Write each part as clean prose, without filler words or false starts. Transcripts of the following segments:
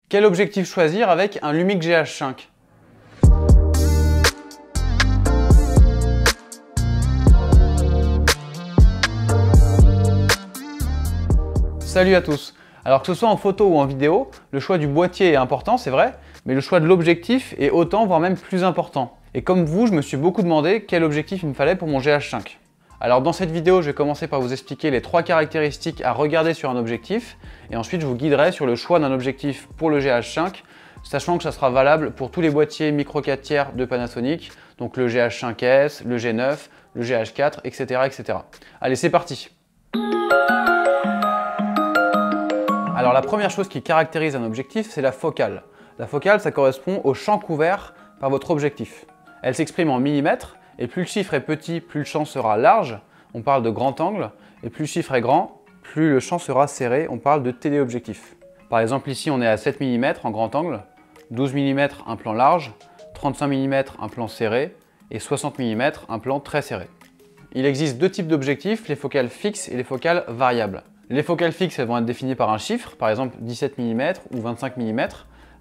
Quel objectif choisir avec un Lumix GH5? Salut à tous! Alors que ce soit en photo ou en vidéo, le choix du boîtier est important, c'est vrai, mais le choix de l'objectif est autant, voire même plus important. Et comme vous, je me suis beaucoup demandé quel objectif il me fallait pour mon GH5. Alors dans cette vidéo, je vais commencer par vous expliquer les 3 caractéristiques à regarder sur un objectif, et ensuite je vous guiderai sur le choix d'un objectif pour le GH5, sachant que ça sera valable pour tous les boîtiers micro 4 tiers de Panasonic, donc le GH5S, le G9, le GH4, etc. etc. Allez, c'est parti! Alors la première chose qui caractérise un objectif, c'est la focale. La focale, ça correspond au champ couvert par votre objectif. Elle s'exprime en millimètres, et plus le chiffre est petit, plus le champ sera large, on parle de grand angle, et plus le chiffre est grand, plus le champ sera serré, on parle de téléobjectif. Par exemple ici on est à 7 mm en grand angle, 12 mm un plan large, 35 mm un plan serré, et 60 mm un plan très serré. Il existe deux types d'objectifs, les focales fixes et les focales variables. Les focales fixes, elles vont être définies par un chiffre, par exemple 17 mm ou 25 mm.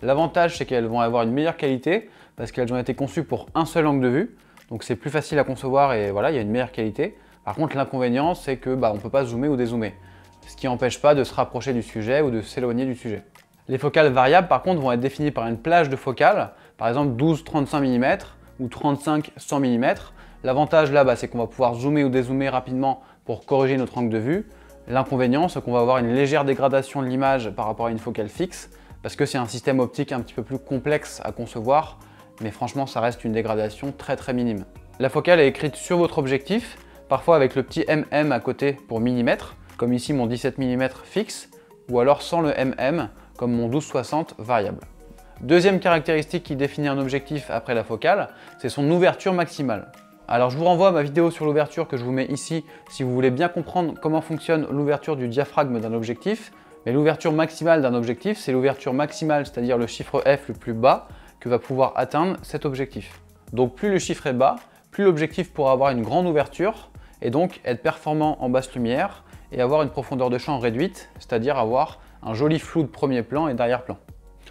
L'avantage, c'est qu'elles vont avoir une meilleure qualité parce qu'elles ont été conçues pour un seul angle de vue. Donc c'est plus facile à concevoir et voilà, il y a une meilleure qualité. Par contre, l'inconvénient, c'est que on ne peut pas zoomer ou dézoomer. Ce qui n'empêche pas de se rapprocher du sujet ou de s'éloigner du sujet. Les focales variables, par contre, vont être définies par une plage de focales, par exemple 12-35 mm ou 35-100 mm. L'avantage là, c'est qu'on va pouvoir zoomer ou dézoomer rapidement pour corriger notre angle de vue. L'inconvénient, c'est qu'on va avoir une légère dégradation de l'image par rapport à une focale fixe, parce que c'est un système optique un petit peu plus complexe à concevoir, mais franchement, ça reste une dégradation très minime. La focale est écrite sur votre objectif, parfois avec le petit mm à côté pour millimètres, comme ici mon 17 mm fixe, ou alors sans le mm, comme mon 12-60 variable. Deuxième caractéristique qui définit un objectif après la focale, c'est son ouverture maximale. Alors je vous renvoie à ma vidéo sur l'ouverture que je vous mets ici si vous voulez bien comprendre comment fonctionne l'ouverture du diaphragme d'un objectif. Mais l'ouverture maximale d'un objectif, c'est l'ouverture maximale, c'est-à-dire le chiffre F le plus bas que va pouvoir atteindre cet objectif. Donc plus le chiffre est bas, plus l'objectif pourra avoir une grande ouverture et donc être performant en basse lumière et avoir une profondeur de champ réduite, c'est-à-dire avoir un joli flou de premier plan et d'arrière-plan.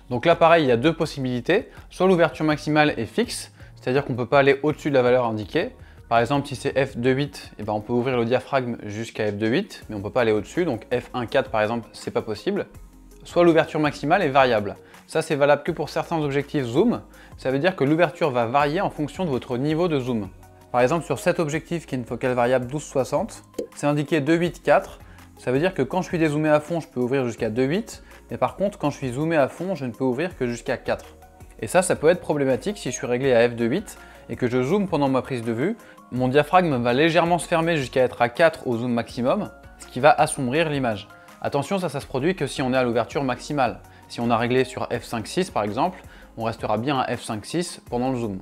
Donc là pareil, il y a deux possibilités, soit l'ouverture maximale est fixe, c'est-à-dire qu'on ne peut pas aller au-dessus de la valeur indiquée. Par exemple, si c'est f2.8, on peut ouvrir le diaphragme jusqu'à f2.8, mais on ne peut pas aller au-dessus, donc f1.4 par exemple, c'est pas possible. Soit l'ouverture maximale est variable. Ça, c'est valable que pour certains objectifs zoom. Ça veut dire que l'ouverture va varier en fonction de votre niveau de zoom. Par exemple, sur cet objectif qui est une focale variable 12-60, c'est indiqué 2.8.4. Ça veut dire que quand je suis dézoomé à fond, je peux ouvrir jusqu'à 2.8, mais par contre, quand je suis zoomé à fond, je ne peux ouvrir que jusqu'à 4. Et ça peut être problématique si je suis réglé à f2.8 et que je zoome pendant ma prise de vue. Mon diaphragme va légèrement se fermer jusqu'à être à 4 au zoom maximum, ce qui va assombrir l'image. Attention, ça se produit que si on est à l'ouverture maximale. Si on a réglé sur f5.6 par exemple, on restera bien à f5.6 pendant le zoom.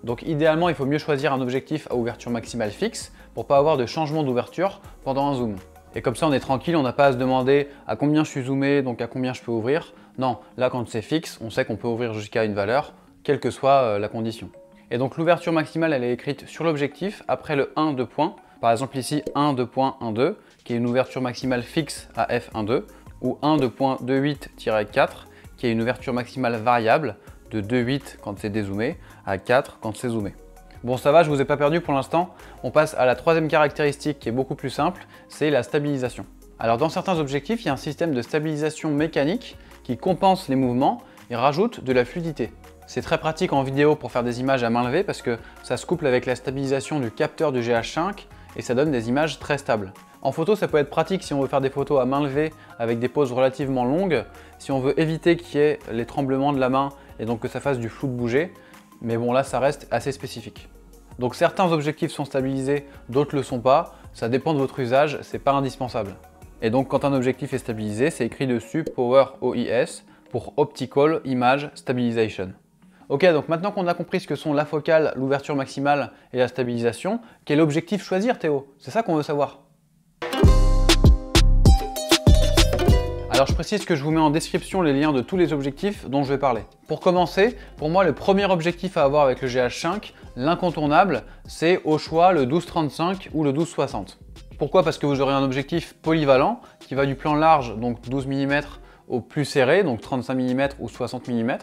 Donc idéalement, il faut mieux choisir un objectif à ouverture maximale fixe pour ne pas avoir de changement d'ouverture pendant un zoom. Et comme ça, on est tranquille, on n'a pas à se demander à combien je suis zoomé, donc à combien je peux ouvrir. Non, là quand c'est fixe, on sait qu'on peut ouvrir jusqu'à une valeur, quelle que soit la condition. Et donc l'ouverture maximale, elle est écrite sur l'objectif après le 1 de point. Par exemple ici 1 de point 1,2, qui est une ouverture maximale fixe à f1,2, ou 1 de point 2.8-4, qui est une ouverture maximale variable de 2.8 quand c'est dézoomé à 4 quand c'est zoomé. Bon, ça va, je vous ai pas perdu pour l'instant. On passe à la troisième caractéristique qui est beaucoup plus simple, c'est la stabilisation. Alors dans certains objectifs, il y a un système de stabilisation mécanique qui compense les mouvements et rajoute de la fluidité. C'est très pratique en vidéo pour faire des images à main levée parce que ça se couple avec la stabilisation du capteur du GH5 et ça donne des images très stables. En photo, ça peut être pratique si on veut faire des photos à main levée avec des poses relativement longues, si on veut éviter qu'il y ait les tremblements de la main et donc que ça fasse du flou de bouger. Mais bon, là, ça reste assez spécifique. Donc certains objectifs sont stabilisés, d'autres ne le sont pas. Ça dépend de votre usage, c'est pas indispensable. Et donc quand un objectif est stabilisé, c'est écrit dessus Power OIS pour Optical Image Stabilization. Ok, donc maintenant qu'on a compris ce que sont la focale, l'ouverture maximale et la stabilisation, quel objectif choisir Théo? C'est ça qu'on veut savoir. Alors je précise que je vous mets en description les liens de tous les objectifs dont je vais parler. Pour commencer, pour moi le premier objectif à avoir avec le GH5, l'incontournable, c'est au choix le 12-35 ou le 12-60. Pourquoi? Parce que vous aurez un objectif polyvalent qui va du plan large, donc 12 mm, au plus serré, donc 35 mm ou 60 mm.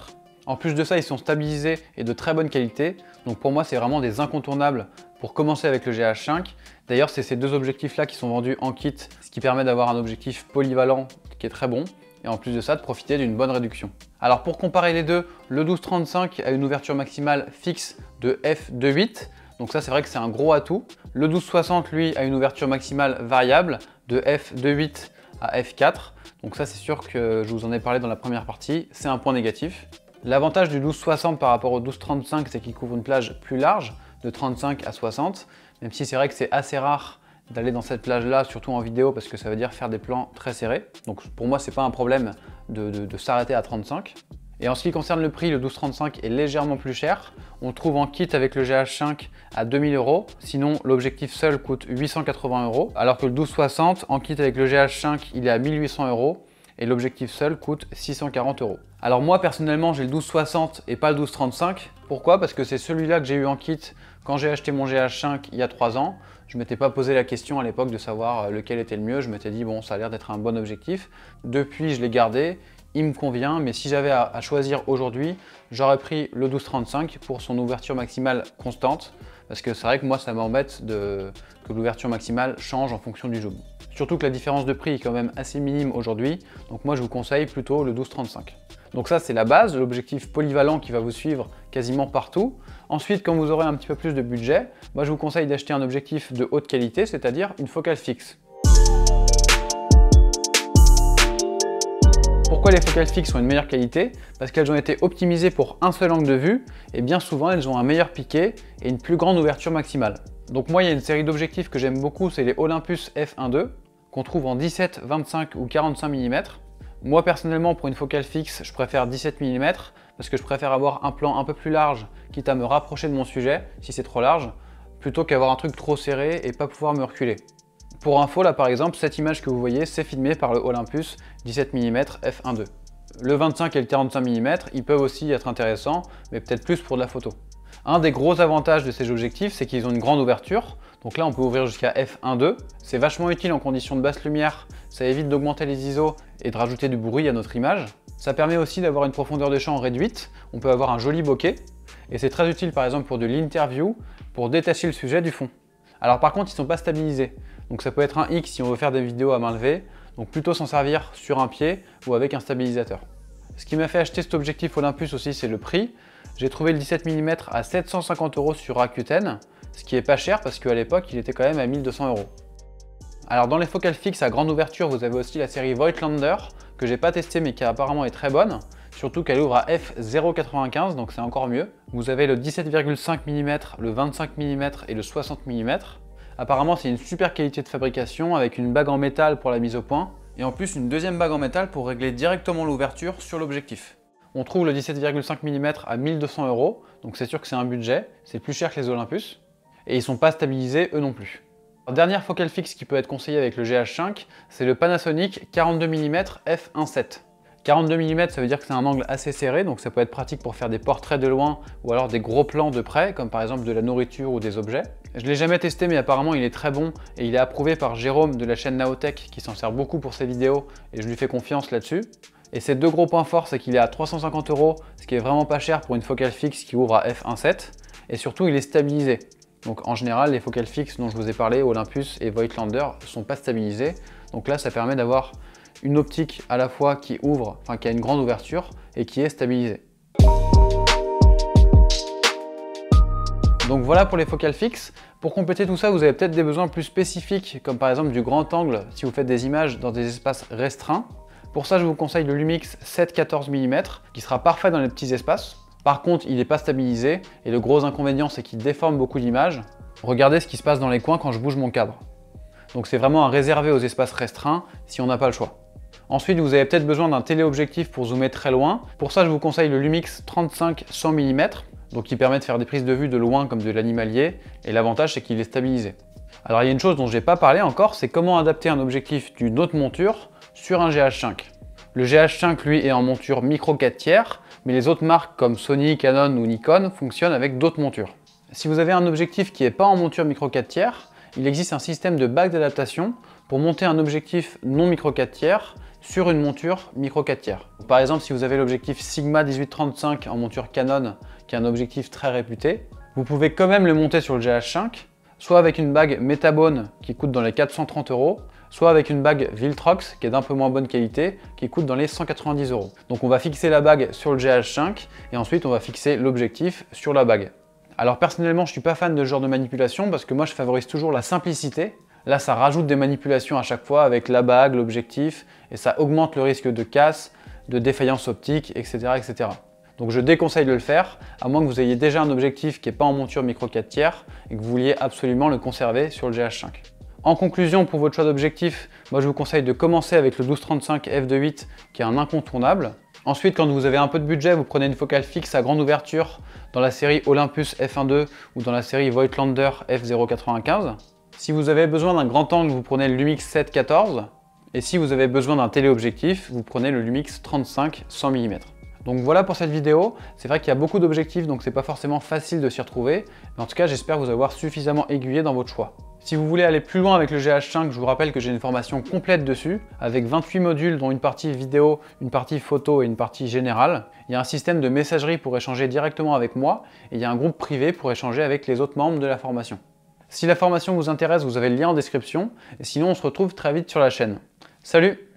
En plus de ça, ils sont stabilisés et de très bonne qualité. Donc pour moi, c'est vraiment des incontournables pour commencer avec le GH5. D'ailleurs, c'est ces deux objectifs-là qui sont vendus en kit, ce qui permet d'avoir un objectif polyvalent qui est très bon. Et en plus de ça, de profiter d'une bonne réduction. Alors pour comparer les deux, le 12-35 a une ouverture maximale fixe de f2.8. Donc ça, c'est vrai que c'est un gros atout. Le 12-60, lui, a une ouverture maximale variable de f2.8 à f4. Donc ça, c'est sûr que je vous en ai parlé dans la première partie. C'est un point négatif. L'avantage du 12-60 par rapport au 12-35, c'est qu'il couvre une plage plus large, de 35 à 60, même si c'est vrai que c'est assez rare d'aller dans cette plage-là, surtout en vidéo, parce que ça veut dire faire des plans très serrés. Donc pour moi, c'est pas un problème de s'arrêter à 35. Et en ce qui concerne le prix, le 12-35 est légèrement plus cher. On le trouve en kit avec le GH5 à 2000 €. Sinon, l'objectif seul coûte 880 €, alors que le 12-60, en kit avec le GH5, il est à 1800 € et l'objectif seul coûte 640 €. Alors moi, personnellement, j'ai le 12-60 et pas le 12-35. Pourquoi? Parce que c'est celui-là que j'ai eu en kit quand j'ai acheté mon GH5 il y a 3 ans. Je ne m'étais pas posé la question à l'époque de savoir lequel était le mieux. Je m'étais dit, bon, ça a l'air d'être un bon objectif. Depuis, je l'ai gardé. Il me convient, mais si j'avais à choisir aujourd'hui, j'aurais pris le 12-35 pour son ouverture maximale constante. Parce que c'est vrai que moi, ça m'embête que l'ouverture maximale change en fonction du zoom. Surtout que la différence de prix est quand même assez minime aujourd'hui. Donc moi, je vous conseille plutôt le 12-35. Donc ça, c'est la base, l'objectif polyvalent qui va vous suivre quasiment partout. Ensuite, quand vous aurez un petit peu plus de budget, moi je vous conseille d'acheter un objectif de haute qualité, c'est-à-dire une focale fixe. Pourquoi les focales fixes ont une meilleure qualité? Parce qu'elles ont été optimisées pour un seul angle de vue et bien souvent elles ont un meilleur piqué et une plus grande ouverture maximale. Donc moi, il y a une série d'objectifs que j'aime beaucoup, c'est les Olympus f1.2 qu'on trouve en 17, 25 ou 45 mm. Moi personnellement, pour une focale fixe, je préfère 17 mm parce que je préfère avoir un plan un peu plus large, quitte à me rapprocher de mon sujet si c'est trop large, plutôt qu'avoir un truc trop serré et pas pouvoir me reculer. Pour info, là par exemple, cette image que vous voyez, c'est filmé par le Olympus 17 mm f1.2. Le 25 et le 45 mm, ils peuvent aussi être intéressants, mais peut-être plus pour de la photo. Un des gros avantages de ces objectifs, c'est qu'ils ont une grande ouverture. Donc là, on peut ouvrir jusqu'à f1.2. C'est vachement utile en conditions de basse lumière. Ça évite d'augmenter les ISO et de rajouter du bruit à notre image. Ça permet aussi d'avoir une profondeur de champ réduite. On peut avoir un joli bokeh. Et c'est très utile par exemple pour de l'interview, pour détacher le sujet du fond. Alors par contre, ils ne sont pas stabilisés. Donc ça peut être un X si on veut faire des vidéos à main levée. Donc plutôt s'en servir sur un pied ou avec un stabilisateur. Ce qui m'a fait acheter cet objectif Olympus aussi, c'est le prix. J'ai trouvé le 17 mm à 750 € sur Rakuten, ce qui est pas cher parce qu'à l'époque, il était quand même à 1200 €. Alors dans les focales fixes à grande ouverture, vous avez aussi la série Voigtlander, que j'ai pas testé mais qui apparemment est très bonne, surtout qu'elle ouvre à f0.95, donc c'est encore mieux. Vous avez le 17,5 mm, le 25 mm et le 60 mm. Apparemment, c'est une super qualité de fabrication avec une bague en métal pour la mise au point, et en plus une deuxième bague en métal pour régler directement l'ouverture sur l'objectif. On trouve le 17,5 mm à 1200 €, donc c'est sûr que c'est un budget, c'est plus cher que les Olympus, et ils sont pas stabilisés eux non plus. La dernière focale fixe qui peut être conseillée avec le GH5, c'est le Panasonic 42 mm f1.7. 42 mm, ça veut dire que c'est un angle assez serré, donc ça peut être pratique pour faire des portraits de loin ou alors des gros plans de près, comme par exemple de la nourriture ou des objets. Je ne l'ai jamais testé, mais apparemment il est très bon et il est approuvé par Jérôme de la chaîne Naotech qui s'en sert beaucoup pour ses vidéos et je lui fais confiance là-dessus. Et ses deux gros points forts, c'est qu'il est à 350 €, ce qui est vraiment pas cher pour une focale fixe qui ouvre à f1.7, et surtout il est stabilisé. Donc en général, les focales fixes dont je vous ai parlé, Olympus et Voigtlander, ne sont pas stabilisées. Donc là, ça permet d'avoir une optique à la fois qui ouvre, enfin qui a une grande ouverture et qui est stabilisée. Donc voilà pour les focales fixes. Pour compléter tout ça, vous avez peut-être des besoins plus spécifiques, comme par exemple du grand angle si vous faites des images dans des espaces restreints. Pour ça, je vous conseille le Lumix 7-14 mm, qui sera parfait dans les petits espaces. Par contre, il n'est pas stabilisé, et le gros inconvénient, c'est qu'il déforme beaucoup l'image. Regardez ce qui se passe dans les coins quand je bouge mon cadre. Donc c'est vraiment à réserver aux espaces restreints si on n'a pas le choix. Ensuite, vous avez peut-être besoin d'un téléobjectif pour zoomer très loin. Pour ça, je vous conseille le Lumix 35-100 mm, donc qui permet de faire des prises de vue de loin comme de l'animalier, et l'avantage c'est qu'il est stabilisé. Alors il y a une chose dont je n'ai pas parlé encore, c'est comment adapter un objectif d'une autre monture sur un GH5. Le GH5 lui est en monture micro 4 tiers, mais les autres marques comme Sony, Canon ou Nikon fonctionnent avec d'autres montures. Si vous avez un objectif qui n'est pas en monture micro 4 tiers, il existe un système de bague d'adaptation pour monter un objectif non micro 4 tiers sur une monture micro 4 tiers. Par exemple, si vous avez l'objectif Sigma 18-35 en monture Canon, qui est un objectif très réputé, vous pouvez quand même le monter sur le GH5, soit avec une bague Metabone qui coûte dans les 430 €, soit avec une bague Viltrox qui est d'un peu moins bonne qualité, qui coûte dans les 190 €. Donc on va fixer la bague sur le GH5 et ensuite on va fixer l'objectif sur la bague. Alors personnellement, je suis pas fan de ce genre de manipulation parce que moi je favorise toujours la simplicité. Là, ça rajoute des manipulations à chaque fois avec la bague, l'objectif, et ça augmente le risque de casse, de défaillance optique, etc., etc. Donc je déconseille de le faire, à moins que vous ayez déjà un objectif qui n'est pas en monture micro 4 tiers et que vous vouliez absolument le conserver sur le GH5. En conclusion, pour votre choix d'objectif, moi je vous conseille de commencer avec le 12-35 f2.8 qui est un incontournable. Ensuite, quand vous avez un peu de budget, vous prenez une focale fixe à grande ouverture dans la série Olympus f1.2 ou dans la série Voigtlander f0.95. Si vous avez besoin d'un grand angle, vous prenez le Lumix 7-14. Et si vous avez besoin d'un téléobjectif, vous prenez le Lumix 35 100 mm. Donc voilà pour cette vidéo. C'est vrai qu'il y a beaucoup d'objectifs, donc c'est pas forcément facile de s'y retrouver. Mais en tout cas, j'espère vous avoir suffisamment aiguillé dans votre choix. Si vous voulez aller plus loin avec le GH5, je vous rappelle que j'ai une formation complète dessus, avec 28 modules dont une partie vidéo, une partie photo et une partie générale. Il y a un système de messagerie pour échanger directement avec moi, et il y a un groupe privé pour échanger avec les autres membres de la formation. Si la formation vous intéresse, vous avez le lien en description, et sinon on se retrouve très vite sur la chaîne. Salut!